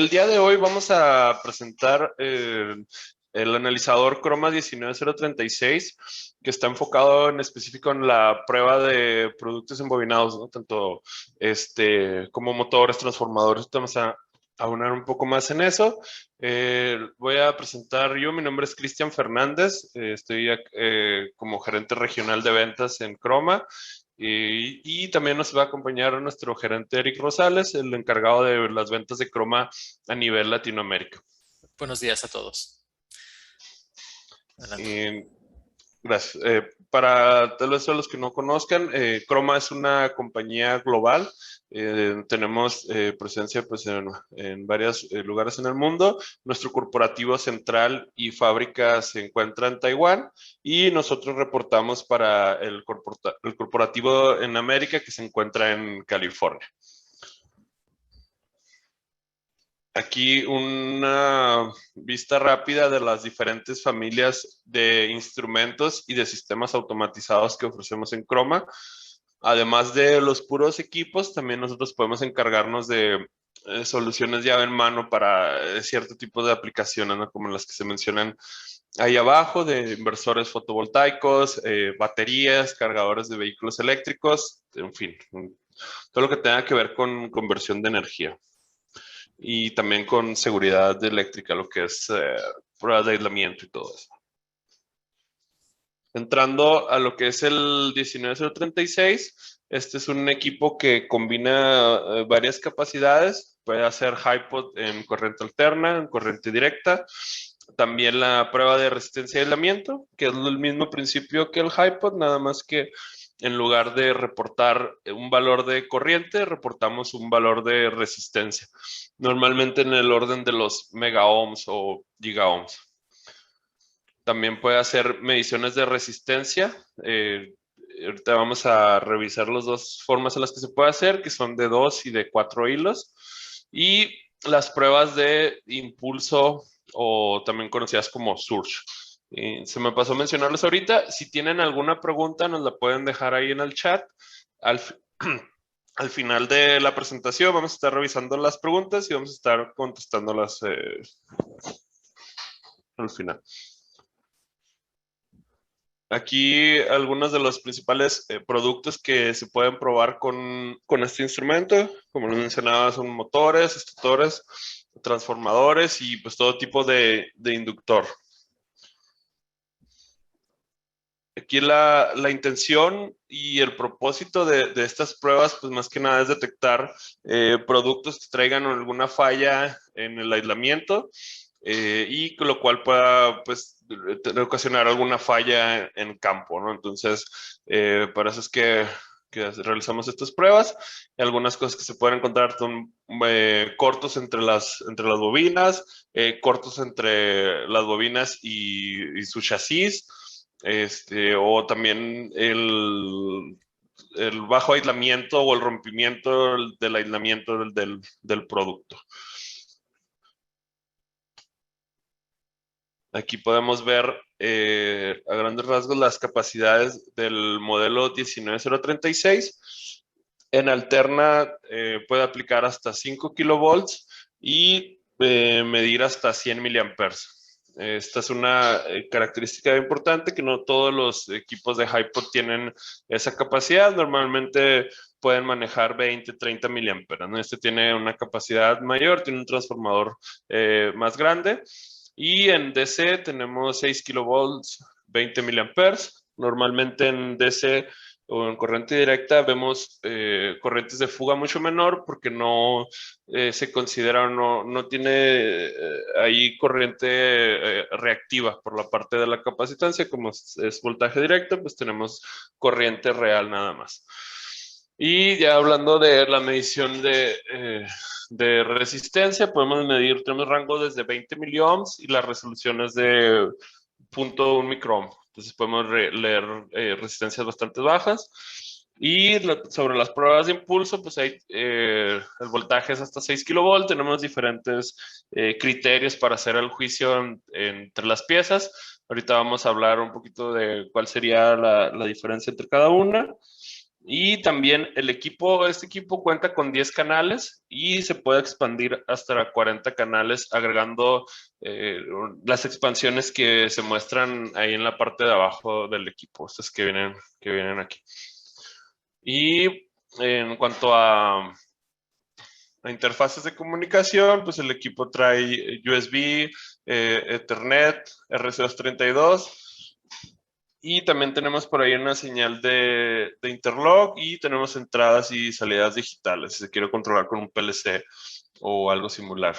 El día de hoy vamos a presentar el analizador Chroma 19036, que está enfocado en específico en la prueba de productos embobinados, ¿no? Tanto como motores, transformadores. Vamos a abonar un poco más en eso. Voy a presentar yo, mi nombre es Cristian Fernández, estoy como gerente regional de ventas en Chroma. Y también nos va a acompañar nuestro gerente Eric Rosales, el encargado de las ventas de Chroma a nivel Latinoamérica. Buenos días a todos. Adelante. Gracias. Para tal vez a los que no conozcan, Chroma es una compañía global. Tenemos presencia pues, en varios lugares en el mundo. Nuestro corporativo central y fábrica se encuentra en Taiwán y nosotros reportamos para el corporativo en América que se encuentra en California. Aquí una vista rápida de las diferentes familias de instrumentos y de sistemas automatizados que ofrecemos en Chroma. Además de los puros equipos, también nosotros podemos encargarnos de soluciones llave en mano para cierto tipo de aplicaciones, ¿no? Como las que se mencionan ahí abajo, de inversores fotovoltaicos, baterías, cargadores de vehículos eléctricos, en fin, todo lo que tenga que ver con conversión de energía. Y también con seguridad eléctrica, lo que es pruebas de aislamiento y todo eso. Entrando a lo que es el 19036, este es un equipo que combina varias capacidades. Puede hacer HiPod en corriente alterna, en corriente directa. También la prueba de resistencia y aislamiento, que es el mismo principio que el HiPod, nada más que en lugar de reportar un valor de corriente, reportamos un valor de resistencia. Normalmente en el orden de los megaohms o gigaohms. También puede hacer mediciones de resistencia. Ahorita vamos a revisar las dos formas en las que se puede hacer, que son de 2 y de 4 hilos. Y las pruebas de impulso, o también conocidas como surge. Se me pasó a mencionarles ahorita. Si tienen alguna pregunta, nos la pueden dejar ahí en el chat. Al final de la presentación vamos a estar revisando las preguntas y vamos a estar contestándolas al final. Aquí algunos de los principales productos que se pueden probar con este instrumento, como les mencionaba, son motores, estautores, transformadores y pues todo tipo de inductor. Aquí la intención y el propósito de estas pruebas, pues más que nada es detectar productos que traigan alguna falla en el aislamiento y con lo cual pueda pues ocasionar alguna falla en campo, ¿no? Entonces, para eso es que realizamos estas pruebas. Y algunas cosas que se pueden encontrar son cortos entre las bobinas, cortos entre las bobinas y su chasis. O también el bajo aislamiento o el rompimiento del aislamiento del producto. Aquí podemos ver a grandes rasgos las capacidades del modelo 19036. En alterna puede aplicar hasta 5 kilovolts y medir hasta 100 miliamperes. Esta es una característica importante, que no todos los equipos de HiPod tienen esa capacidad. Normalmente pueden manejar 20, 30 miliamperes, ¿no? Este tiene una capacidad mayor, tiene un transformador más grande. Y en DC tenemos 6 kilovolts, 20 miliamperes. Normalmente en DC o en corriente directa vemos corrientes de fuga mucho menor porque no se considera, no tiene ahí corriente reactiva por la parte de la capacitancia. Como es voltaje directo, pues tenemos corriente real nada más. Y ya hablando de la medición de resistencia, podemos medir, tenemos rango desde 20 miliohms y la resolución es de 0.1 microohm. Entonces podemos leer resistencias bastante bajas. Y sobre las pruebas de impulso, pues hay, el voltaje es hasta 6 kilovolts. Tenemos diferentes criterios para hacer el juicio entre las piezas. Ahorita vamos a hablar un poquito de cuál sería la diferencia entre cada una. Y también este equipo cuenta con 10 canales y se puede expandir hasta 40 canales agregando las expansiones que se muestran ahí en la parte de abajo del equipo, estas que vienen aquí. Y en cuanto a interfaces de comunicación, pues el equipo trae USB, Ethernet, RC232 y también tenemos por ahí una señal de interlock y tenemos entradas y salidas digitales si se quiere controlar con un PLC o algo similar.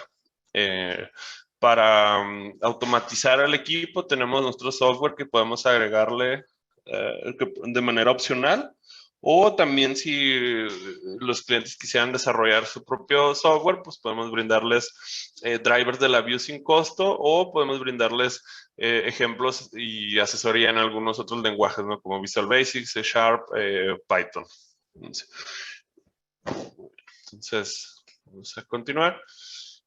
Para automatizar el equipo tenemos nuestro software que podemos agregarle de manera opcional o también si los clientes quisieran desarrollar su propio software, pues podemos brindarles drivers de la view sin costo o podemos brindarles ejemplos y asesoría en algunos otros lenguajes, ¿no? Como Visual Basic, C Sharp, Python. Entonces, vamos a continuar.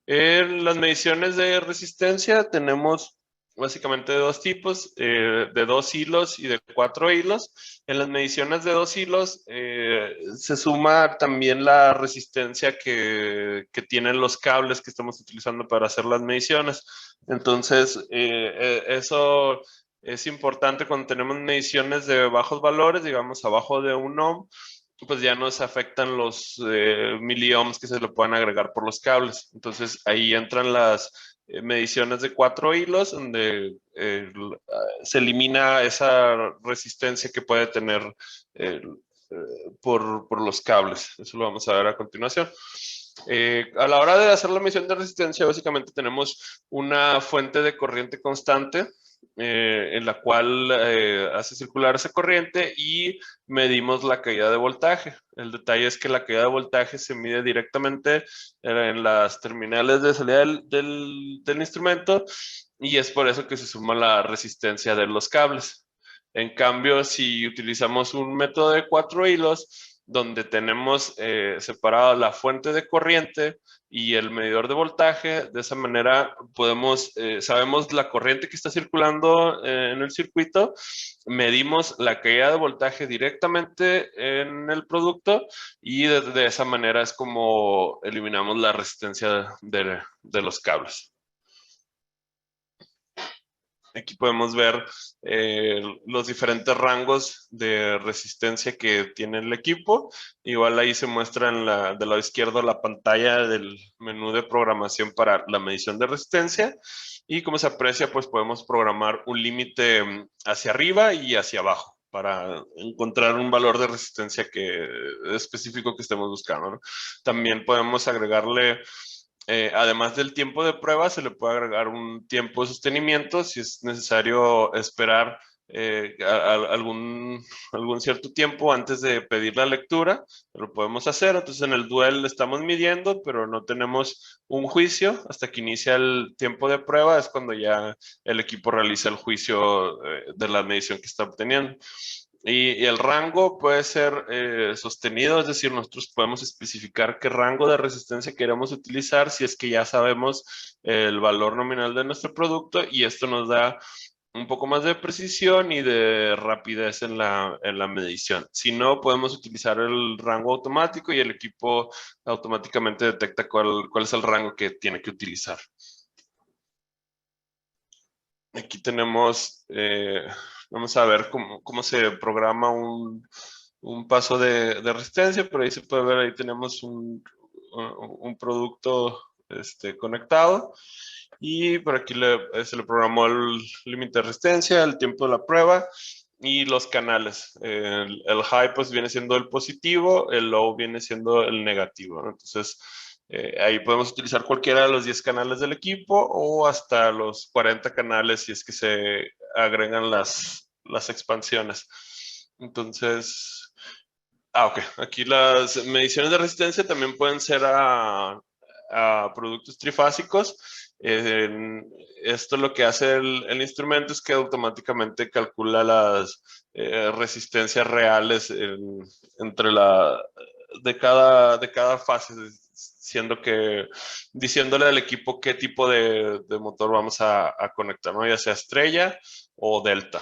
En las mediciones de resistencia tenemos básicamente dos tipos, de 2 hilos y de 4 hilos. En las mediciones de 2 hilos se suma también la resistencia que tienen los cables que estamos utilizando para hacer las mediciones. Entonces, eso es importante cuando tenemos mediciones de bajos valores, digamos abajo de 1 ohm, pues ya nos afectan los miliohms que se le pueden agregar por los cables. Entonces ahí entran las mediciones de 4 hilos, donde se elimina esa resistencia que puede tener eh, por los cables. Eso lo vamos a ver a continuación. A la hora de hacer la medición de resistencia, básicamente tenemos una fuente de corriente constante en la cual hace circular esa corriente y medimos la caída de voltaje. El detalle es que la caída de voltaje se mide directamente en las terminales de salida del instrumento y es por eso que se suma la resistencia de los cables. En cambio, si utilizamos un método de 4 hilos, donde tenemos separada la fuente de corriente y el medidor de voltaje, de esa manera sabemos la corriente que está circulando en el circuito, medimos la caída de voltaje directamente en el producto y de esa manera es como eliminamos la resistencia de los cables. Aquí podemos ver los diferentes rangos de resistencia que tiene el equipo. Igual ahí se muestra del lado izquierdo la pantalla del menú de programación para la medición de resistencia. Y como se aprecia, pues podemos programar un límite hacia arriba y hacia abajo para encontrar un valor de resistencia específico que estemos buscando, ¿no? También podemos agregarle además del tiempo de prueba, se le puede agregar un tiempo de sostenimiento si es necesario esperar algún cierto tiempo antes de pedir la lectura, lo podemos hacer. Entonces en el duel estamos midiendo, pero no tenemos un juicio hasta que inicia el tiempo de prueba, es cuando ya el equipo realiza el juicio de la medición que está obteniendo. Y el rango puede ser sostenido, es decir, nosotros podemos especificar qué rango de resistencia queremos utilizar si es que ya sabemos el valor nominal de nuestro producto y esto nos da un poco más de precisión y de rapidez en la medición. Si no, podemos utilizar el rango automático y el equipo automáticamente detecta cuál es el rango que tiene que utilizar. Aquí tenemos, vamos a ver cómo se programa un paso de resistencia, pero ahí se puede ver, ahí tenemos un producto conectado y por aquí se le programó el límite de resistencia, el tiempo de la prueba y los canales. El high pues viene siendo el positivo, el low viene siendo el negativo, ¿no? Entonces, ahí podemos utilizar cualquiera de los 10 canales del equipo o hasta los 40 canales si es que se agregan las expansiones. Entonces, ok. Aquí las mediciones de resistencia también pueden ser a productos trifásicos. Esto lo que hace el instrumento es que automáticamente calcula las resistencias reales entre de cada fase, diciéndole al equipo qué tipo de motor vamos a conectar, ¿no? Ya sea estrella o delta.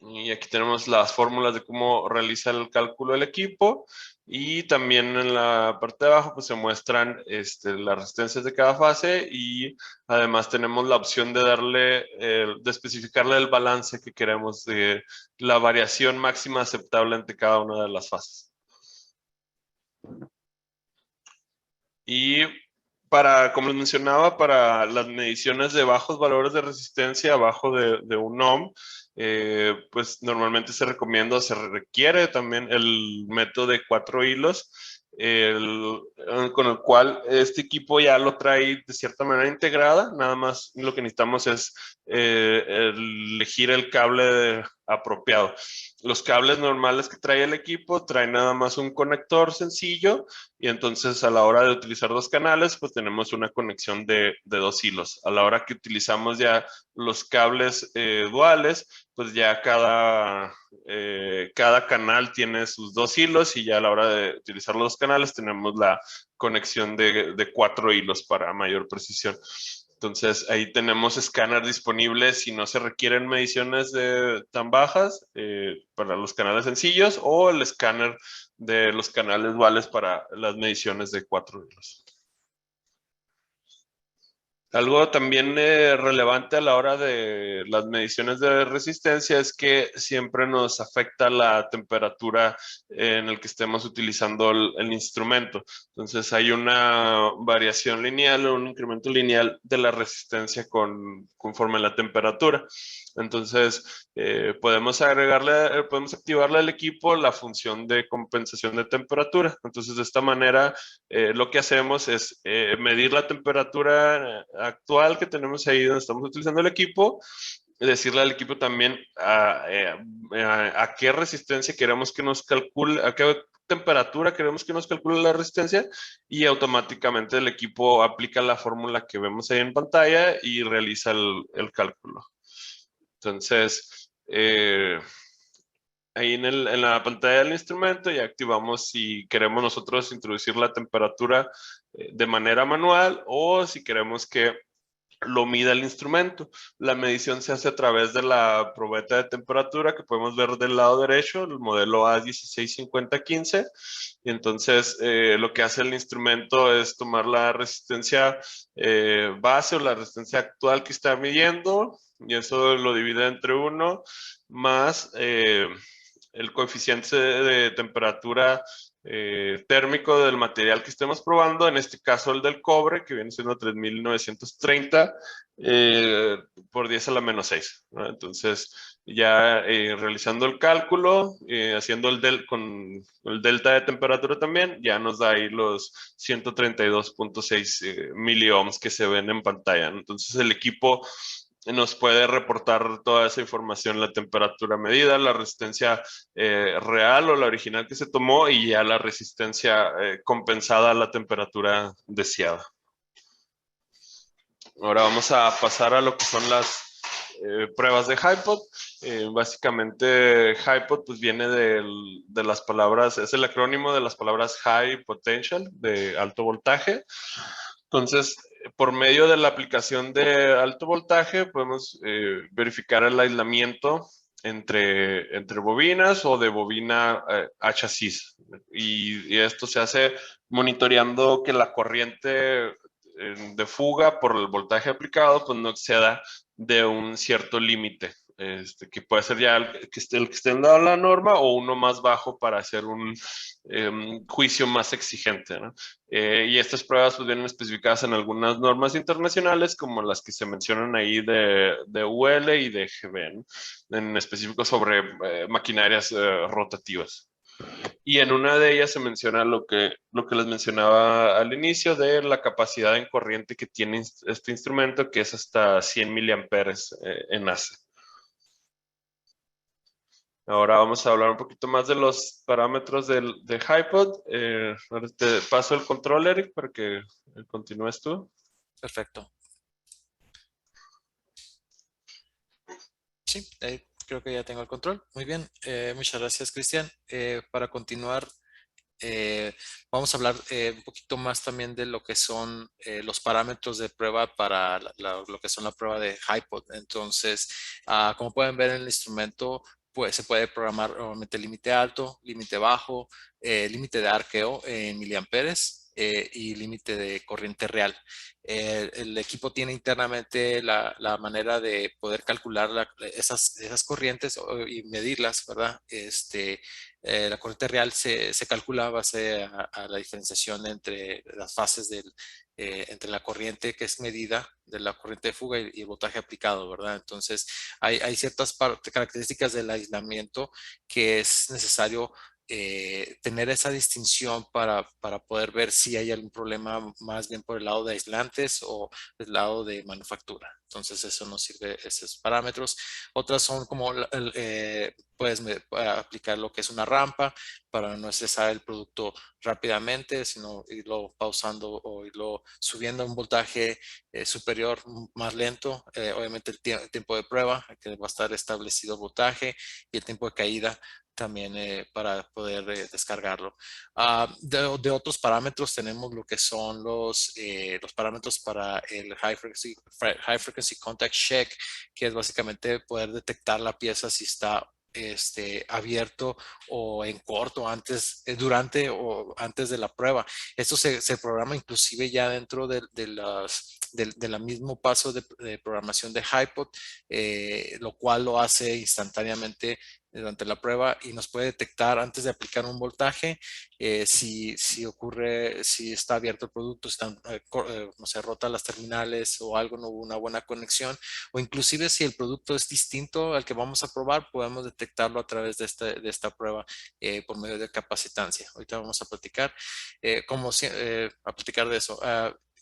Y aquí tenemos las fórmulas de cómo realiza el cálculo del equipo. Y también en la parte de abajo pues se muestran las resistencias de cada fase, y además tenemos la opción de de especificarle el balance que queremos de la variación máxima aceptable entre cada una de las fases. Y como les mencionaba, para las mediciones de bajos valores de resistencia, abajo de 1 ohm, pues normalmente se recomienda, se requiere también el método de 4 hilos, con el cual este equipo ya lo trae de cierta manera integrada. Nada más lo que necesitamos es elegir el cable apropiado. Los cables normales que trae el equipo traen nada más un conector sencillo, y entonces a la hora de utilizar 2 canales, pues tenemos una conexión de 2 hilos. A la hora que utilizamos ya los cables duales, pues ya cada canal tiene sus 2 hilos, y ya a la hora de utilizar los 2 canales tenemos la conexión de 4 hilos para mayor precisión. Entonces ahí tenemos escáner disponibles si no se requieren mediciones tan bajas para los canales sencillos, o el escáner de los canales duales para las mediciones de 4 hilos. Algo también relevante a la hora de las mediciones de resistencia es que siempre nos afecta la temperatura en el que estemos utilizando el instrumento. Entonces hay una variación lineal o un incremento lineal de la resistencia conforme a la temperatura. Entonces podemos activarle al equipo la función de compensación de temperatura. Entonces de esta manera lo que hacemos es medir la temperatura actual que tenemos ahí donde estamos utilizando el equipo, decirle al equipo también a qué resistencia queremos que nos calcule, a qué temperatura queremos que nos calcule la resistencia, y automáticamente el equipo aplica la fórmula que vemos ahí en pantalla y realiza el cálculo. Entonces, ahí en la pantalla del instrumento ya activamos si queremos nosotros introducir la temperatura de manera manual, o si queremos que lo mida el instrumento. La medición se hace a través de la probeta de temperatura que podemos ver del lado derecho, el modelo A165015. Y entonces lo que hace el instrumento es tomar la resistencia base o la resistencia actual que está midiendo, y eso lo divide entre 1 más el coeficiente de temperatura térmico del material que estemos probando, en este caso el del cobre, que viene siendo 3930 por 10 a la menos 6, ¿no? Entonces, ya realizando el cálculo, haciendo con el delta de temperatura también, ya nos da ahí los 132.6 miliohms que se ven en pantalla, ¿no? Entonces, el equipo nos puede reportar toda esa información, la temperatura medida, la resistencia real o la original que se tomó, y ya la resistencia compensada a la temperatura deseada. Ahora vamos a pasar a lo que son las pruebas de HiPod. Básicamente HiPod pues viene de las palabras, es el acrónimo de las palabras High Potential, de alto voltaje. Entonces, por medio de la aplicación de alto voltaje, podemos verificar el aislamiento entre bobinas o de bobina a chasis. Y esto se hace monitoreando que la corriente de fuga por el voltaje aplicado pues no exceda de un cierto límite. Que puede ser ya el que esté en la norma, o uno más bajo para hacer un juicio más exigente, ¿no? Y estas pruebas pues vienen especificadas en algunas normas internacionales, como las que se mencionan ahí de UL y de GB, ¿no? En específico sobre maquinarias rotativas. Y en una de ellas se menciona lo que les mencionaba al inicio, de la capacidad en corriente que tiene este instrumento, que es hasta 100 miliamperes en AC. Ahora vamos a hablar un poquito más de los parámetros de HiPod. Ahora te paso el control, Eric, para que continúes tú. Perfecto. Sí, creo que ya tengo el control. Muy bien. Muchas gracias, Cristian. Para continuar, vamos a hablar un poquito más también de lo que son los parámetros de prueba para lo que son la prueba de HiPod. Entonces, como pueden ver en el instrumento, pues, se puede programar obviamente límite alto, límite bajo, límite de arqueo en miliamperes y límite de corriente real. El equipo tiene internamente la manera de poder calcular esas corrientes y medirlas, ¿verdad? La corriente real se calcula a base a la diferenciación entre las fases entre la corriente que es medida de la corriente de fuga y el voltaje aplicado, ¿verdad? Entonces, hay ciertas características del aislamiento que es necesario tener esa distinción para poder ver si hay algún problema más bien por el lado de aislantes o el lado de manufactura. Entonces, eso nos sirve, esos parámetros. Otras son como, puedes aplicar lo que es una rampa para no estresar el producto rápidamente, sino irlo pausando o irlo subiendo a un voltaje superior más lento. Obviamente el tiempo de prueba, que va a estar establecido el voltaje y el tiempo de caída también para poder descargarlo. De otros parámetros tenemos lo que son los parámetros para el high frequency contact check, que es básicamente poder detectar la pieza si está abierto o en corto durante o antes de la prueba. Esto se programa inclusive ya dentro de la mismo paso de programación de HiPod, lo cual lo hace instantáneamente durante la prueba y nos puede detectar antes de aplicar un voltaje si ocurre, si está abierto el producto, están, no sé, rotas las terminales o algo, no hubo una buena conexión, o inclusive si el producto es distinto al que vamos a probar, podemos detectarlo a través de esta prueba por medio de capacitancia. Ahorita vamos a platicar a platicar de eso.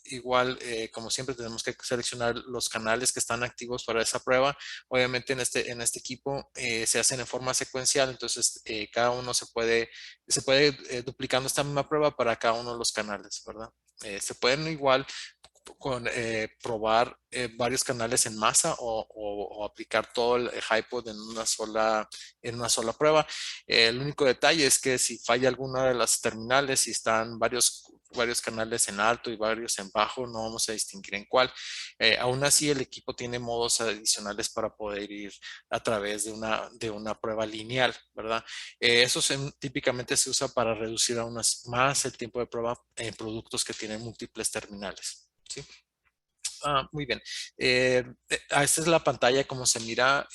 Igual, como siempre, tenemos que seleccionar los canales que están activos para esa prueba. Obviamente en este equipo se hacen en forma secuencial, entonces cada uno se puede duplicando esta misma prueba para cada uno de los canales, ¿verdad? Se pueden igual probar varios canales en masa o aplicar todo el HiPod en una sola prueba. El único detalle es que si falla alguna de las terminales, si están varios canales en alto y varios en bajo, no vamos a distinguir en cuál. Aún así, el equipo tiene modos adicionales para poder ir a través de una prueba lineal, ¿verdad? Típicamente se usa para reducir aún más el tiempo de prueba en productos que tienen múltiples terminales. ¿Sí? Muy bien. Esta es la pantalla como se mira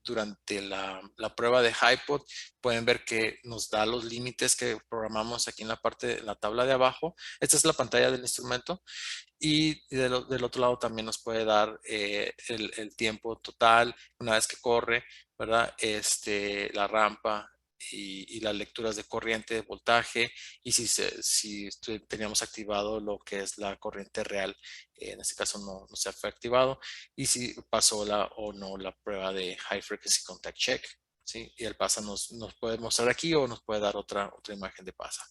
durante la prueba de HiPod. Pueden ver que nos da los límites que programamos aquí en la parte de la tabla de abajo. Esta es la pantalla del instrumento y del otro lado también nos puede dar el tiempo total una vez que corre, ¿verdad? La rampa y las lecturas de corriente, de voltaje y si teníamos activado lo que es la corriente real. En este caso no se fue activado y si pasó o no la prueba de High Frequency Contact Check. ¿Sí? Y el PASA nos puede mostrar aquí o nos puede dar otra imagen de PASA.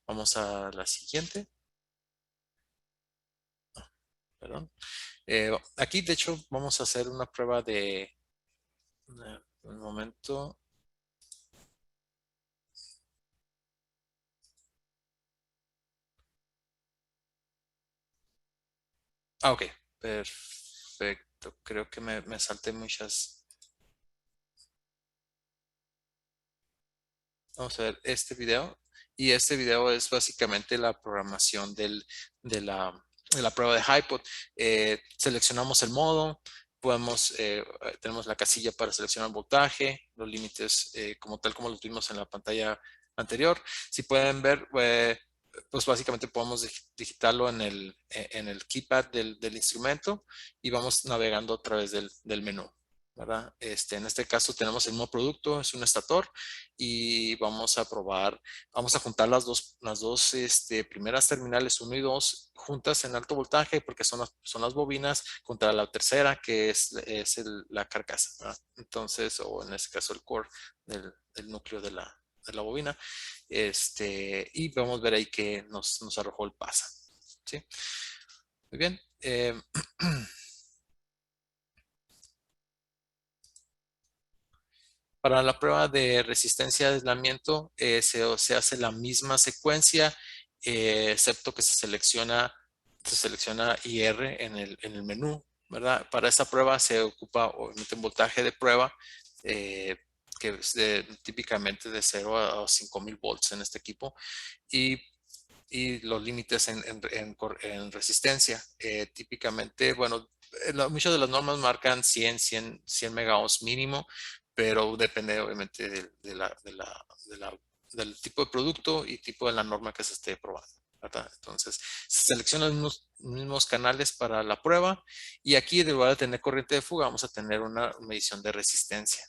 Vamos a la siguiente. Perdón. Aquí, de hecho, vamos a hacer una prueba de... Un momento. Ok. Perfecto. Creo que me salté muchas. Vamos a ver este video. Y este video es básicamente la programación de la prueba de HiPod. Seleccionamos el modo. Tenemos la casilla para seleccionar voltaje, los límites como tal como lo tuvimos en la pantalla anterior. Si pueden ver, pues básicamente podemos digitarlo en el keypad del instrumento y vamos navegando a través del menú, ¿verdad? En este caso tenemos el nuevo producto, es un estator y vamos a probar, vamos a juntar las dos primeras terminales 1 y 2 juntas en alto voltaje porque son las bobinas contra la tercera que es la carcasa, ¿verdad? Entonces, o en este caso el core del núcleo de la bobina. Y vamos a ver ahí que nos arrojó el PASA. ¿Sí? Muy bien. Para la prueba de resistencia de aislamiento se hace la misma secuencia, excepto que se selecciona IR en el menú, ¿verdad? Para esta prueba se ocupa obviamente un voltaje de prueba que es típicamente de 0 a 5000 volts en este equipo, y los límites en resistencia. Típicamente, bueno, muchas de las normas marcan 100 megaohms mínimo, pero depende obviamente del tipo de producto y tipo de la norma que se esté probando, ¿verdad? Entonces, se seleccionan los mismos canales para la prueba, y aquí, en lugar de tener corriente de fuga, vamos a tener una medición de resistencia,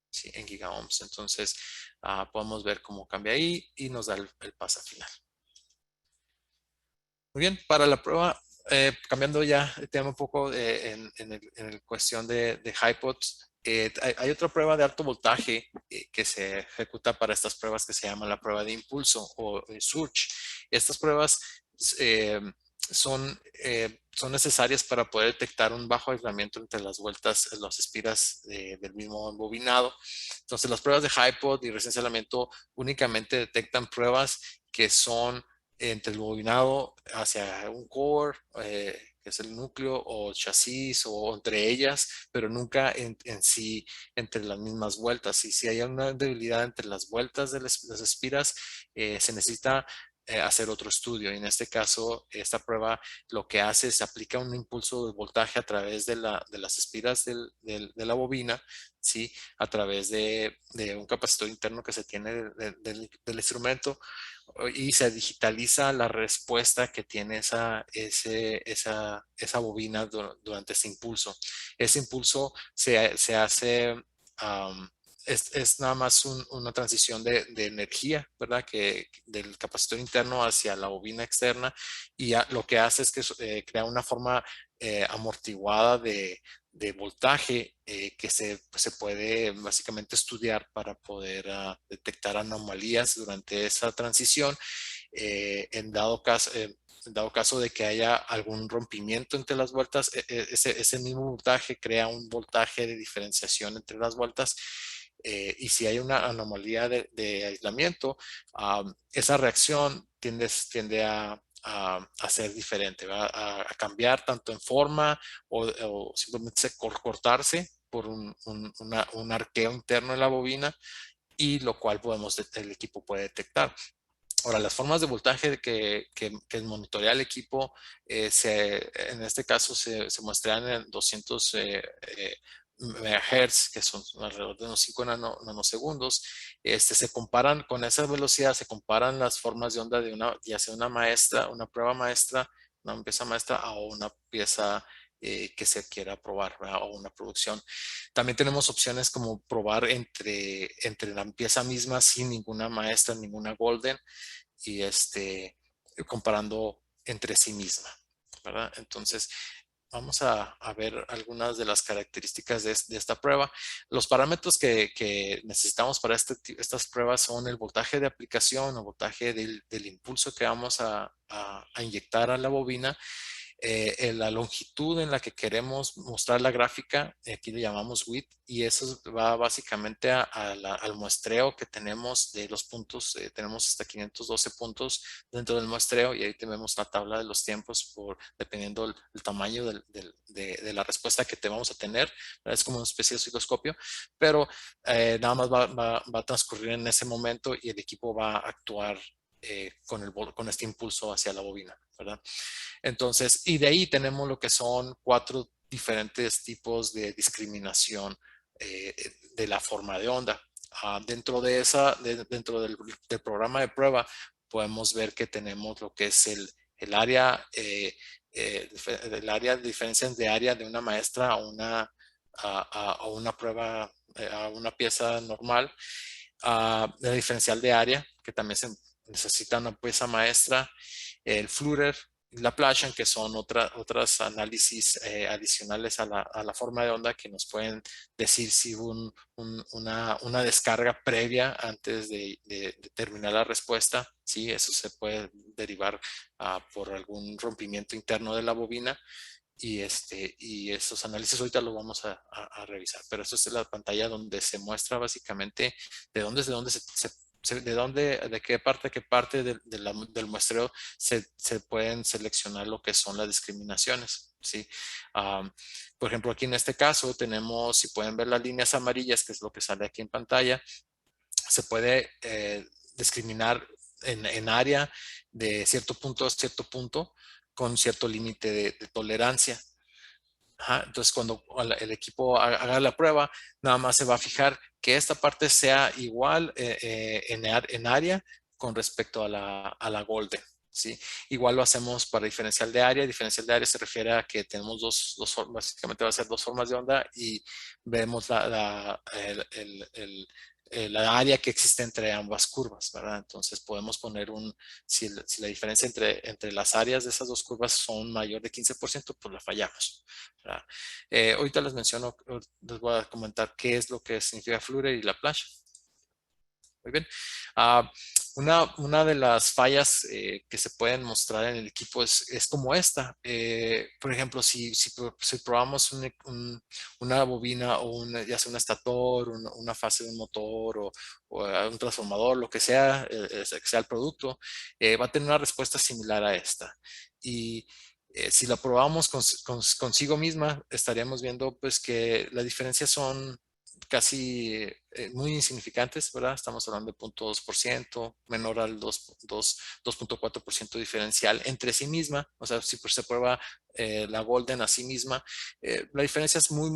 ¿sí? En gigaohms. Entonces, podemos ver cómo cambia ahí y nos da el paso final. Muy bien, para la prueba, cambiando ya el tema un poco en cuestión de HiPods, hay otra prueba de alto voltaje que se ejecuta para estas pruebas, que se llama la prueba de impulso o surge. Estas pruebas eh, son necesarias para poder detectar un bajo aislamiento entre las vueltas, las espiras del mismo embobinado. Entonces, las pruebas de HiPod y resistencia al aislamiento únicamente detectan pruebas que son entre el bobinado hacia un core, que es el núcleo, o chasis, o entre ellas, pero nunca en sí entre las mismas vueltas. Y si hay una debilidad entre las vueltas de las espiras, se necesita hacer otro estudio. Y en este caso, esta prueba lo que hace es aplica un impulso de voltaje a través de las espiras de la bobina, ¿sí? A través de un capacitor interno que se tiene del instrumento, y se digitaliza la respuesta que tiene esa bobina durante ese impulso. Ese impulso se hace, um, es nada más una transición de energía, ¿verdad? Que del capacitor interno hacia la bobina externa, y lo que hace es que crea una forma amortiguada de voltaje que se puede básicamente estudiar para poder detectar anomalías durante esa transición. En dado caso de que haya algún rompimiento entre las vueltas, ese mismo voltaje crea un voltaje de diferenciación entre las vueltas. Y si hay una anomalía de aislamiento, esa reacción tiende a ser diferente, a cambiar tanto en forma o simplemente cortarse por un arqueo interno en la bobina, y lo cual el equipo puede detectar. Ahora, las formas de voltaje que monitorea el equipo, en este caso se muestran en 200 MHz, que son alrededor de unos 5 nanosegundos. Se comparan con esa velocidad, se comparan las formas de onda ya sea una prueba maestra, una pieza maestra, o una pieza que se quiera probar, ¿verdad? O una producción. También tenemos opciones como probar entre la pieza misma sin ninguna maestra, ninguna golden, y comparando entre sí misma, ¿verdad? Entonces, vamos a ver algunas de las características de esta prueba. Los parámetros que necesitamos para estas pruebas son el voltaje de aplicación o voltaje del impulso que vamos a inyectar a la bobina, la longitud en la que queremos mostrar la gráfica, aquí le llamamos width, y eso va básicamente al muestreo que tenemos de los puntos. Tenemos hasta 512 puntos dentro del muestreo, y ahí tenemos la tabla de los tiempos dependiendo el tamaño de la respuesta que te vamos a tener. Es como una especie de osciloscopio, pero nada más va a transcurrir en ese momento, y el equipo va a actuar con este impulso hacia la bobina, ¿verdad? Entonces, y de ahí tenemos lo que son 4 diferentes tipos de discriminación de la forma de onda. Dentro del programa de prueba, podemos ver que tenemos lo que es el área, el área de diferencias de área de una maestra a una prueba, a una pieza normal. El diferencial de área, que también se necesita una pieza maestra. El Flutter y Laplacian, que son otros análisis adicionales a la forma de onda, que nos pueden decir si hubo una descarga previa antes de terminar la respuesta. Sí, eso se puede derivar por algún rompimiento interno de la bobina. Y esos análisis ahorita los vamos a revisar, pero eso es la pantalla donde se muestra básicamente de dónde de qué parte del muestreo se pueden seleccionar lo que son las discriminaciones, ¿sí? Por ejemplo, aquí en este caso tenemos, si pueden ver las líneas amarillas, que es lo que sale aquí en pantalla, se puede discriminar en área de cierto punto a cierto punto con cierto límite de tolerancia. Ajá, entonces, cuando el equipo haga la prueba, nada más se va a fijar que esta parte sea igual en área con respecto a la golden. ¿Sí? Igual lo hacemos para diferencial de área. Diferencial de área se refiere a que tenemos básicamente va a ser dos formas de onda y vemos la área que existe entre ambas curvas, ¿verdad? Entonces podemos poner si la diferencia entre las áreas de esas dos curvas son mayor de 15%, pues la fallamos, ¿verdad? Ahorita les menciono, les voy a comentar qué es lo que significa Flutter y Laplace. Muy bien. Uh, una de las fallas que se pueden mostrar en el equipo es como esta. Por ejemplo, si probamos una bobina o ya sea un estator, una fase de un motor o un transformador, lo que sea el producto, va a tener una respuesta similar a esta. Y si la probamos consigo misma, estaríamos viendo pues que las diferencias son casi muy insignificantes, ¿verdad? Estamos hablando de 0.2%, menor al 2.4% diferencial entre sí misma. O sea, si se prueba la Golden a sí misma, la diferencia es muy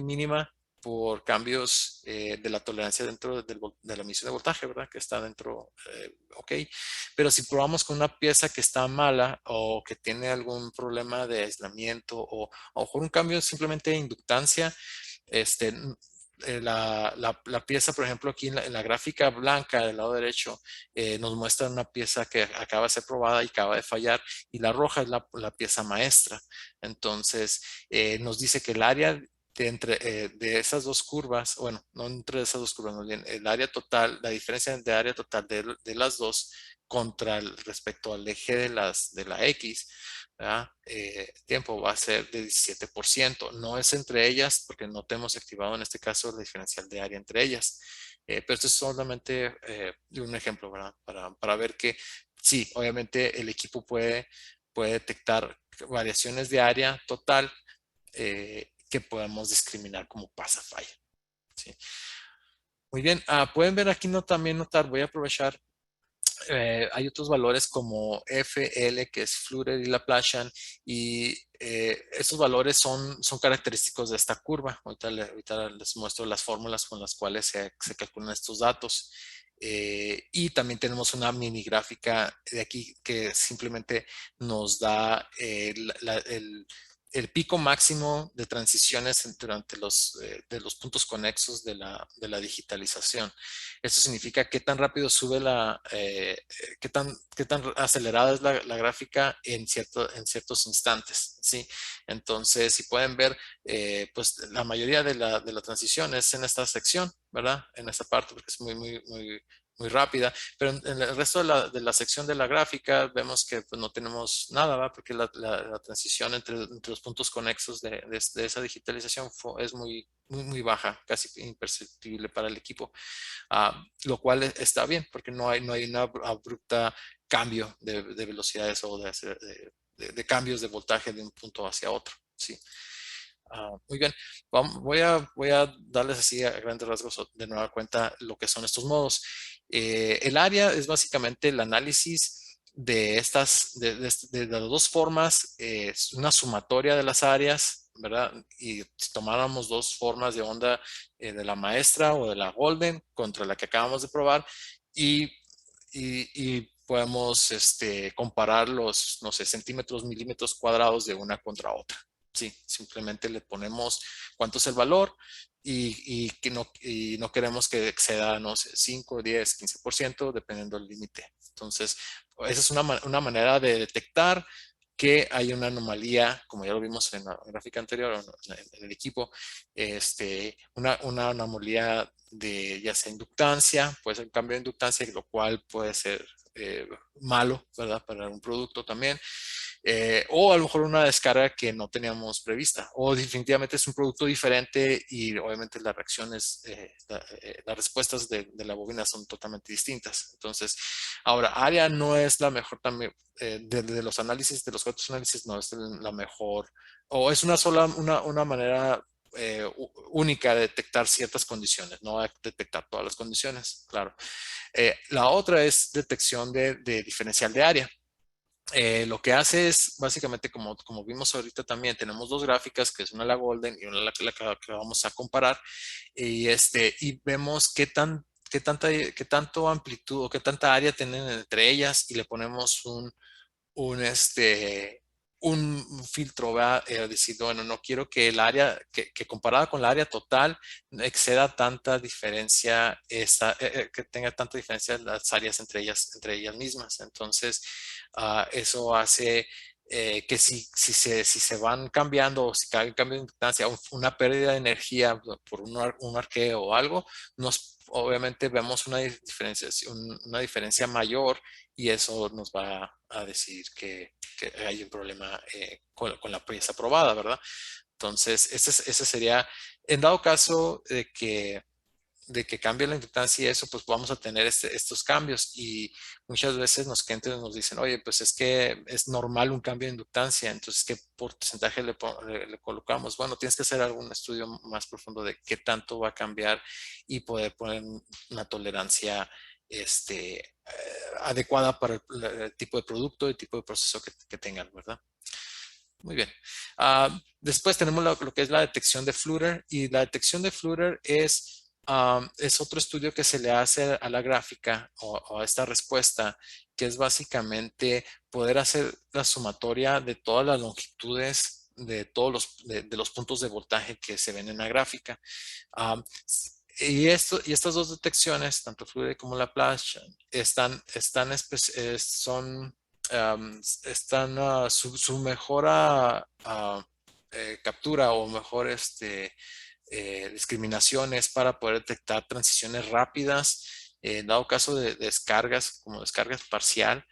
mínima por cambios de la tolerancia dentro de la emisión de voltaje, ¿verdad? Que está dentro, ok. Pero si probamos con una pieza que está mala o que tiene algún problema de aislamiento o a lo mejor un cambio simplemente de inductancia, la pieza, por ejemplo, aquí en la gráfica blanca del lado derecho, nos muestra una pieza que acaba de ser probada y acaba de fallar, y la roja es la pieza maestra. Entonces, nos dice que el área de esas dos curvas, bueno, no entre esas dos curvas, más bien, el área total, la diferencia de área total de las dos contra respecto al eje de la X, tiempo va a ser de 17%. No es entre ellas porque no tenemos activado en este caso la diferencial de área entre ellas. Pero esto es solamente un ejemplo, ¿verdad? Para ver que sí, obviamente el equipo puede detectar variaciones de área total que podemos discriminar como pasa falla. ¿Sí? Muy bien, pueden ver aquí también notar, voy a aprovechar hay otros valores como FL, que es Flutter y Laplacian, y estos valores son característicos de esta curva. Ahorita les muestro las fórmulas con las cuales se calculan estos datos. Y también tenemos una mini gráfica de aquí que simplemente nos da el pico máximo de transiciones durante de los puntos conexos de la digitalización. Esto significa qué tan rápido sube qué tan acelerada es la gráfica en ciertos instantes, ¿sí? Entonces, si pueden ver, pues la mayoría de la transición es en esta sección, ¿verdad? En esta parte, porque es muy rápida, pero en el resto de la sección de la gráfica vemos que pues, no tenemos nada, ¿verdad? Porque la transición entre los puntos conexos de esa digitalización es muy baja, casi imperceptible para el equipo. Lo cual está bien porque no hay una abrupta cambio de velocidades o de cambios de voltaje de un punto hacia otro. Sí. Muy bien, voy a darles así a grandes rasgos de nueva cuenta lo que son estos modos. El área es básicamente el análisis de de las dos formas, es una sumatoria de las áreas, ¿verdad? Y si tomáramos dos formas de onda de la maestra o de la golden contra la que acabamos de probar y podemos comparar los, no sé, centímetros, milímetros cuadrados de una contra otra. Sí, simplemente le ponemos cuánto es el valor y no queremos que exceda, no sé, 5, 10, 15%, dependiendo del límite. Entonces, esa es una manera de detectar que hay una anomalía, como ya lo vimos en la gráfica anterior, en el equipo, una anomalía de ya sea inductancia, puede ser un cambio de inductancia, lo cual puede ser malo, ¿verdad? Para un producto también. o a lo mejor una descarga que no teníamos prevista, o definitivamente es un producto diferente y obviamente las reacciones, las respuestas de la bobina son totalmente distintas. Entonces, ahora, área no es la mejor también, de los análisis, de los otros análisis, no es la mejor, o es una manera única de detectar ciertas condiciones, no de detectar todas las condiciones, claro. La otra es detección de diferencial de área. Lo que hace es básicamente como vimos ahorita también, tenemos dos gráficas, que es una la Golden y una la que vamos a comparar, y vemos qué tanto amplitud o qué tanta área tienen entre ellas y le ponemos un, este, un filtro, ¿verdad? Decir, bueno, no quiero que el área, que comparada con la área total, exceda tanta diferencia, que tenga tanta diferencia las áreas entre ellas mismas. Entonces, eso hace que si se van cambiando o si cada cambio de instancia, una pérdida de energía por un arqueo o algo, obviamente vemos una diferencia mayor y eso nos va a decir que hay un problema con la pieza probada, ¿verdad? Entonces, ese sería, en dado caso de que cambie la inductancia y eso, pues vamos a tener estos cambios y muchas veces los clientes nos dicen, oye, pues es que es normal un cambio de inductancia, entonces, ¿qué porcentaje le colocamos? Bueno, tienes que hacer algún estudio más profundo de qué tanto va a cambiar y poder poner una tolerancia adecuada para el tipo de producto y tipo de proceso que tengan, ¿verdad? Muy bien. Después tenemos lo que es la detección de flutter y la detección de flutter es otro estudio que se le hace a la gráfica o a esta respuesta, que es básicamente poder hacer la sumatoria de todas las longitudes de todos de los puntos de voltaje que se ven en la gráfica. Um, y estas dos detecciones, tanto flutter como la Flash, son están su mejor captura o mejor discriminaciones para poder detectar transiciones rápidas, en dado caso de descargas, como descargas parcial,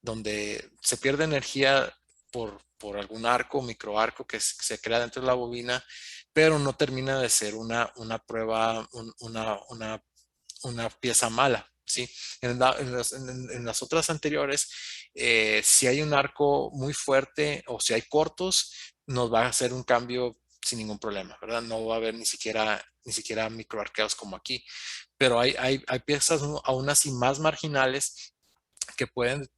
donde se pierde energía por algún arco, microarco que se crea dentro de la bobina, pero no termina de ser una prueba, una pieza mala. ¿Sí? En las otras anteriores, si hay un arco muy fuerte o si hay cortos, nos va a hacer un cambio sin ningún problema, ¿verdad? No va a haber ni siquiera microarqueos como aquí, pero hay piezas aún así más marginales que pueden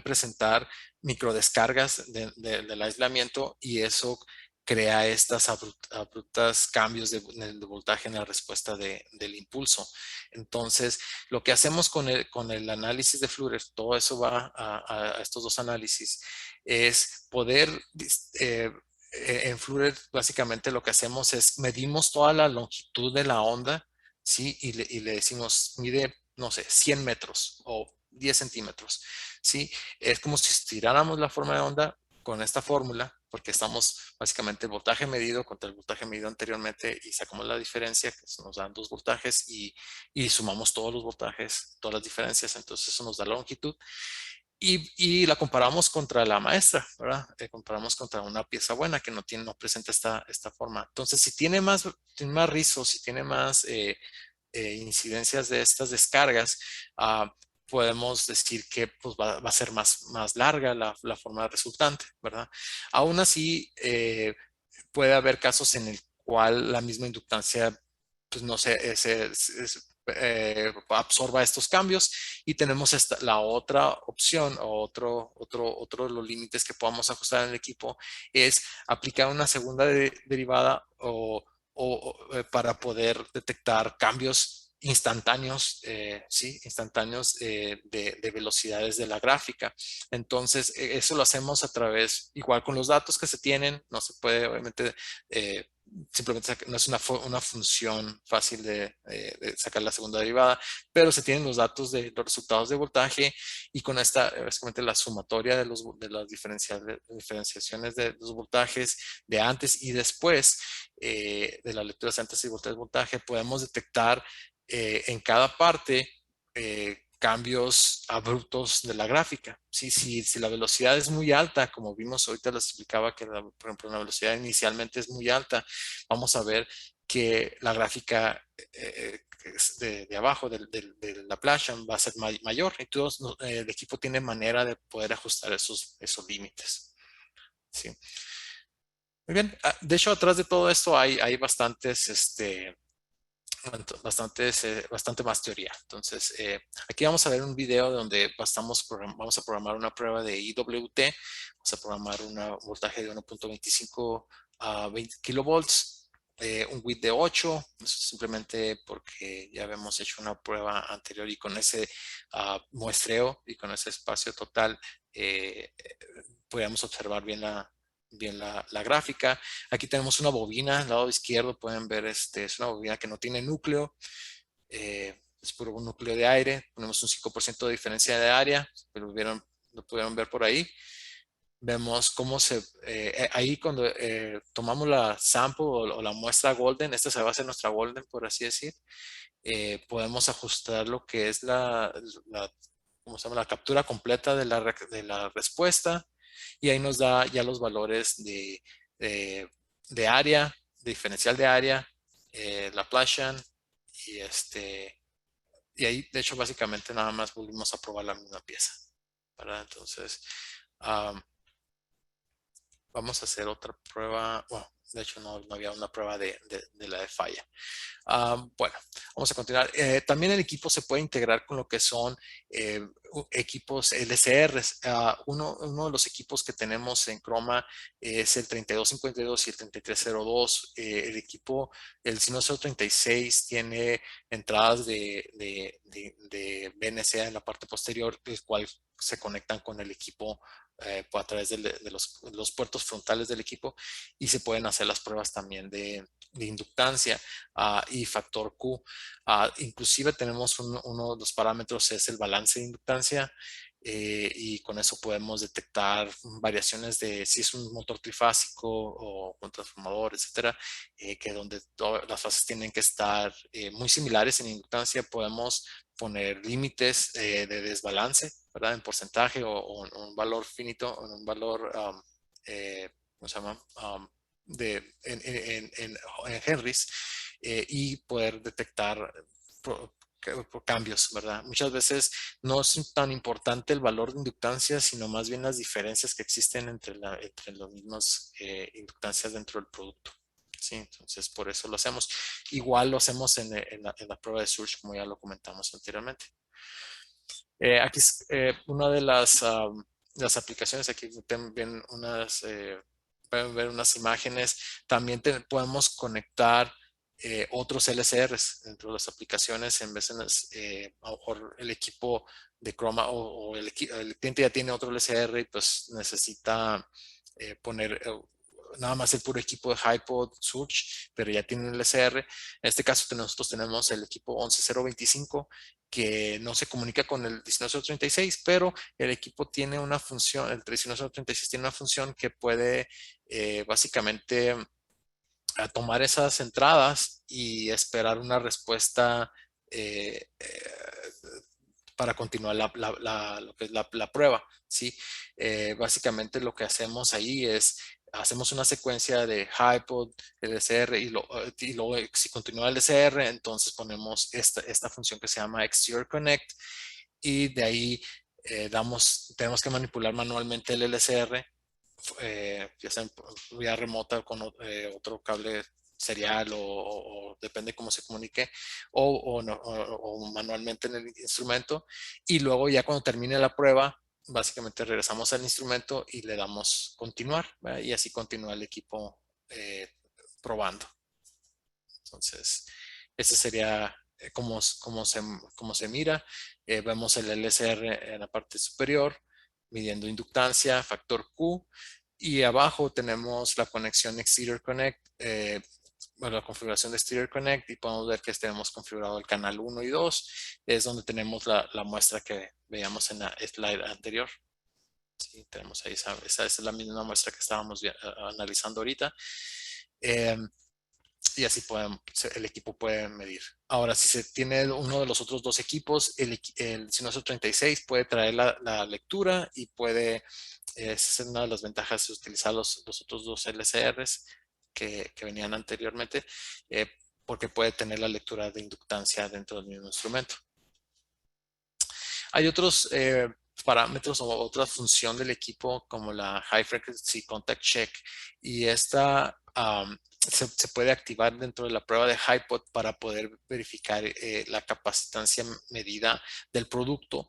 presentar microdescargas del aislamiento y eso crea estas abruptas cambios de voltaje en la respuesta del impulso. Entonces, lo que hacemos con el análisis de Flutter, todo eso va a estos dos análisis, es poder, en Flutter básicamente lo que hacemos es medimos toda la longitud de la onda, ¿sí? Y le decimos, mide, no sé, 100 metros o 10 centímetros, ¿sí? Es como si estiráramos la forma de onda con esta fórmula, porque estamos básicamente el voltaje medido contra el voltaje medido anteriormente y sacamos la diferencia, que nos dan dos voltajes y sumamos todos los voltajes, todas las diferencias, entonces eso nos da la longitud. Y la comparamos contra la maestra, ¿verdad? Comparamos contra una pieza buena que no presenta esta forma. Entonces, si tiene más rizos, si tiene más incidencias de estas descargas, podemos decir que pues, va a ser más larga la forma resultante, ¿verdad? Aún así, puede haber casos en el cual la misma inductancia, pues no sé, absorba estos cambios y tenemos la otra opción o otro de los límites que podamos ajustar en el equipo es aplicar una segunda derivada para poder detectar cambios instantáneos, sí, instantáneos de velocidades de la gráfica. Entonces, eso lo hacemos a través, igual con los datos que se tienen, no se puede, obviamente, simplemente no es una función fácil de sacar la segunda derivada, pero se tienen los datos de los resultados de voltaje y con esta, básicamente la sumatoria de las diferenciaciones de los voltajes de antes y después de las lecturas antes y voltaje, podemos detectar en cada parte cambios abruptos de la gráfica. ¿Sí? Si la velocidad es muy alta, como vimos ahorita, les explicaba que, por ejemplo, la velocidad inicialmente es muy alta, vamos a ver que la gráfica de abajo de la playa va a ser mayor. Entonces, el equipo tiene manera de poder ajustar esos límites. ¿Sí? Muy bien. De hecho, atrás de todo esto hay bastante más teoría. Entonces, aquí vamos a ver un video donde vamos a programar una prueba de IWT, vamos a programar un voltaje de 1.25 a 20 kilovolts, un width de 8, simplemente porque ya habíamos hecho una prueba anterior y con ese muestreo y con ese espacio total podíamos observar bien la gráfica. Aquí tenemos una bobina al lado izquierdo, pueden ver, es una bobina que no tiene núcleo, es puro un núcleo de aire, ponemos un 5% de diferencia de área, lo pudieron ver por ahí. Vemos cómo ahí cuando tomamos la sample o la muestra golden, esta se va a ser nuestra golden, por así decir, podemos ajustar lo que es ¿cómo se llama? La captura completa de la respuesta, y ahí nos da ya los valores de área, de diferencial de área, Laplacian, y y ahí de hecho básicamente nada más volvimos a probar la misma pieza, ¿verdad? Entonces vamos a hacer otra prueba. Bueno, de hecho no había una prueba de la de falla. Bueno, vamos a continuar. También el equipo se puede integrar con lo que son equipos LCRs. Uno de los equipos que tenemos en Chroma es el 3252 y el 3302. El Sino 036 tiene entradas de BNC en la parte posterior, el cual se conectan con el equipo a través de los puertos frontales del equipo, y se pueden hacer las pruebas también de inductancia y factor Q. Inclusive tenemos uno de los parámetros, es el balance de inductancia, y con eso podemos detectar variaciones de si es un motor trifásico o un transformador, etcétera, que donde todas las fases tienen que estar muy similares en inductancia, podemos poner límites de desbalance, ¿verdad? En porcentaje o un valor finito, o en un valor, ¿cómo se llama? En Henrys, y poder detectar cambios, ¿verdad? Muchas veces no es tan importante el valor de inductancia, sino más bien las diferencias que existen entre las mismas inductancias dentro del producto. Sí, entonces por eso lo hacemos. Igual lo hacemos en la prueba de Surge, como ya lo comentamos anteriormente. Aquí es una de las aplicaciones. Aquí pueden ver unas imágenes. También podemos conectar otros LCRs dentro de las aplicaciones. En veces a lo mejor el equipo de Chroma o el cliente ya tiene otro LCR y pues necesita poner nada más el puro equipo de HiPod Surge, pero ya tiene el LCR. En este caso nosotros tenemos el equipo 11025, que no se comunica con el 19036, pero el equipo tiene una función, el 19036 tiene una función que puede básicamente tomar esas entradas y esperar una respuesta para continuar lo que es la prueba, ¿sí? Básicamente lo que hacemos ahí es hacemos una secuencia de HiPod, LSR, y luego si continúa el LSR, entonces ponemos esta función que se llama Exterior Connect, y de ahí tenemos que manipular manualmente el LSR, ya sea vía remota con otro cable serial, o depende cómo se comunique, o manualmente en el instrumento, y luego ya cuando termine la prueba básicamente regresamos al instrumento y le damos continuar, ¿verdad? Y así continúa el equipo probando. Entonces ese sería cómo se mira. Vemos el LSR en la parte superior midiendo inductancia, factor Q, y abajo tenemos la conexión Exterior Connect, la configuración de Exterior Connect, y podemos ver que tenemos configurado el canal 1 y 2, es donde tenemos la muestra que veíamos en la slide anterior. Sí, tenemos ahí, esa es la misma muestra que estábamos analizando ahorita. y así el equipo puede medir. Ahora, si se tiene uno de los otros dos equipos, el 1936 puede traer la lectura y puede, esa es una de las ventajas de utilizar los otros dos LCRs que venían anteriormente, eh, porque puede tener la lectura de inductancia dentro del mismo instrumento. Hay otros parámetros o otra función del equipo como la High Frequency Contact Check, y esta se puede activar dentro de la prueba de HiPod para poder verificar la capacitancia medida del producto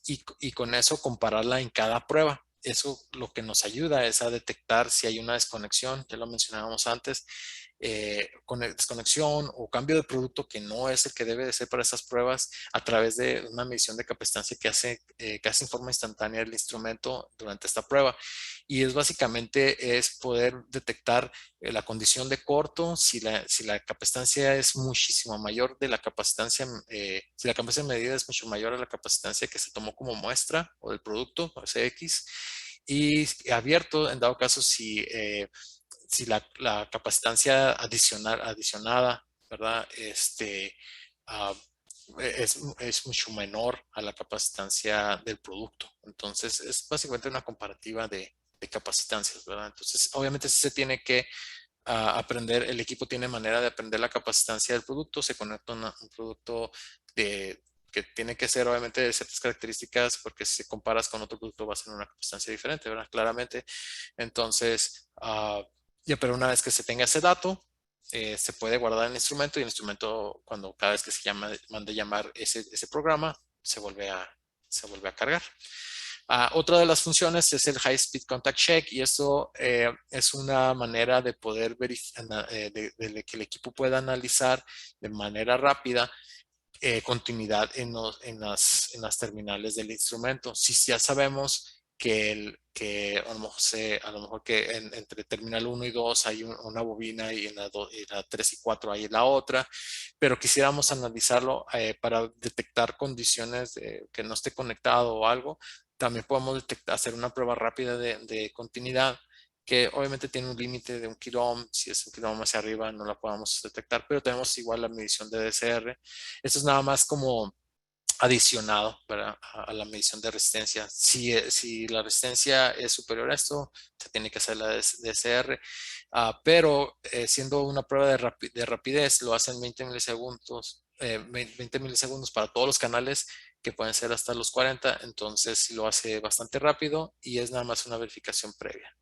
y con eso compararla en cada prueba. Eso lo que nos ayuda es a detectar si hay una desconexión, ya lo mencionábamos antes, con desconexión o cambio de producto que no es el que debe de ser para estas pruebas a través de una medición de capacitancia que hace casi en forma instantánea el instrumento durante esta prueba. Y es básicamente es poder detectar la condición de corto, si la capacitancia es muchísimo mayor de la capacitancia, si la capacitancia medida es mucho mayor a la capacitancia que se tomó como muestra o del producto, o CX, y abierto en dado caso si la capacitancia adicionada, ¿verdad? Uh, es mucho menor a la capacitancia del producto. Entonces, es básicamente una comparativa de capacitancias, ¿verdad? Entonces, obviamente sí se tiene que aprender, el equipo tiene manera de aprender la capacitancia del producto, se conecta a un producto que tiene que ser obviamente de ciertas características, porque si comparas con otro producto va a ser una capacitancia diferente, ¿verdad? Claramente. Entonces, ya, pero una vez que se tenga ese dato, se puede guardar en el instrumento y el instrumento, cuando cada vez que se mande llamar ese programa, se vuelve a cargar. Otra de las funciones es el High Speed Contact Check, y eso es una manera de poder verificar, de que el equipo pueda analizar de manera rápida continuidad en las terminales del instrumento. Si ya sabemos que a lo mejor que entre terminal 1 y 2 hay una bobina y en la 3 y 4 hay la otra, pero quisiéramos analizarlo para detectar condiciones que no esté conectado o algo, también podemos hacer una prueba rápida de continuidad, que obviamente tiene un límite de 1 kilo-ohm. Si es 1 kilo-ohm hacia arriba no la podamos detectar, pero tenemos igual la medición de DCR. Esto es nada más como adicionado a la medición de resistencia. Si la resistencia es superior a esto, se tiene que hacer la DCR, pero siendo una prueba de rapidez, lo hacen 20 milisegundos, 20 milisegundos para todos los canales, que pueden ser hasta los 40, entonces lo hace bastante rápido y es nada más una verificación previa.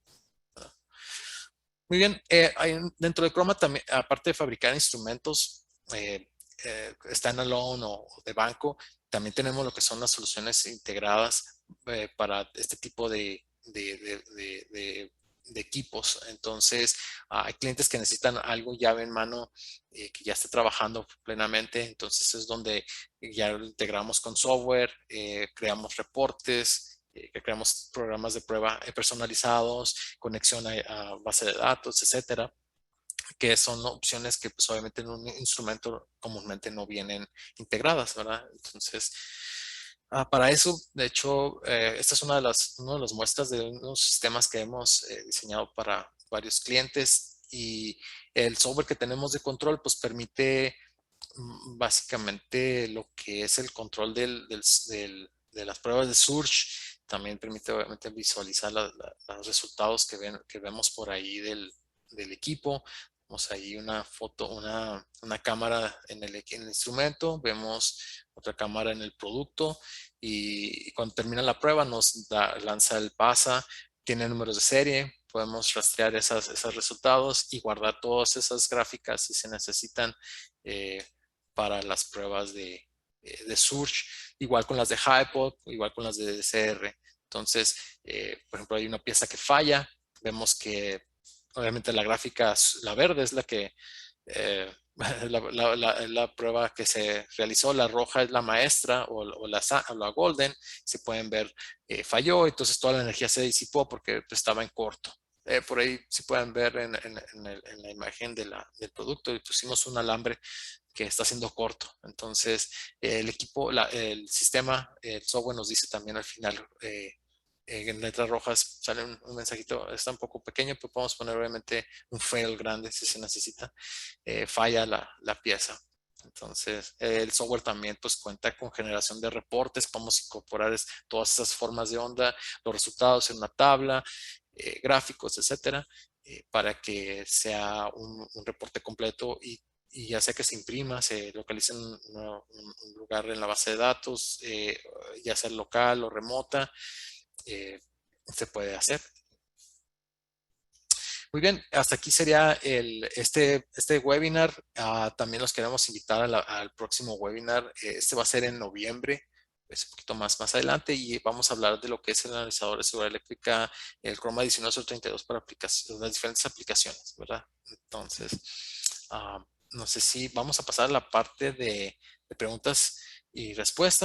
Muy bien, dentro de Chroma también, aparte de fabricar instrumentos standalone o de banco, también tenemos lo que son las soluciones integradas para este tipo de equipos. Entonces, hay clientes que necesitan algo llave en mano que ya esté trabajando plenamente. Entonces es donde ya lo integramos con software, creamos reportes, que creamos programas de prueba personalizados, conexión a base de datos, etcétera, que son opciones que pues obviamente en un instrumento comúnmente no vienen integradas, ¿verdad? Entonces, para eso, de hecho, esta es una de las muestras de unos sistemas que hemos diseñado para varios clientes, y el software que tenemos de control pues permite básicamente lo que es el control de las pruebas de Surge. También permite obviamente visualizar los resultados que vemos por ahí del equipo. Vemos ahí una foto, una cámara en el instrumento, vemos otra cámara en el producto, y cuando termina la prueba nos lanza el PASA, tiene números de serie, podemos rastrear esos resultados y guardar todas esas gráficas si se necesitan para las pruebas de Surge, igual con las de HiPod, igual con las de DCR. Entonces, por ejemplo, hay una pieza que falla, vemos que obviamente la gráfica, la verde es la que, la prueba que se realizó, la roja es la maestra o la golden, se pueden ver, falló, entonces toda la energía se disipó porque estaba en corto. Por ahí si pueden ver en la imagen del producto, y pusimos un alambre que está siendo corto. Entonces, el equipo, el sistema, el software nos dice también al final en letras rojas sale un mensajito, está un poco pequeño, pero podemos poner obviamente un fail grande si se necesita. Falla la pieza. Entonces, el software también pues cuenta con generación de reportes, podemos incorporar todas esas formas de onda, los resultados en una tabla, gráficos, etcétera, para que sea un reporte completo y ya sea que se imprima, se localice en un lugar en la base de datos, ya sea local o remota, se puede hacer. Muy bien, hasta aquí sería este webinar. También los queremos invitar al próximo webinar. Este va a ser en noviembre, es un poquito más adelante, y vamos a hablar de lo que es el analizador de seguridad eléctrica, el Chroma 19032 para las diferentes aplicaciones, ¿verdad? Entonces, no sé si vamos a pasar a la parte de preguntas y respuestas.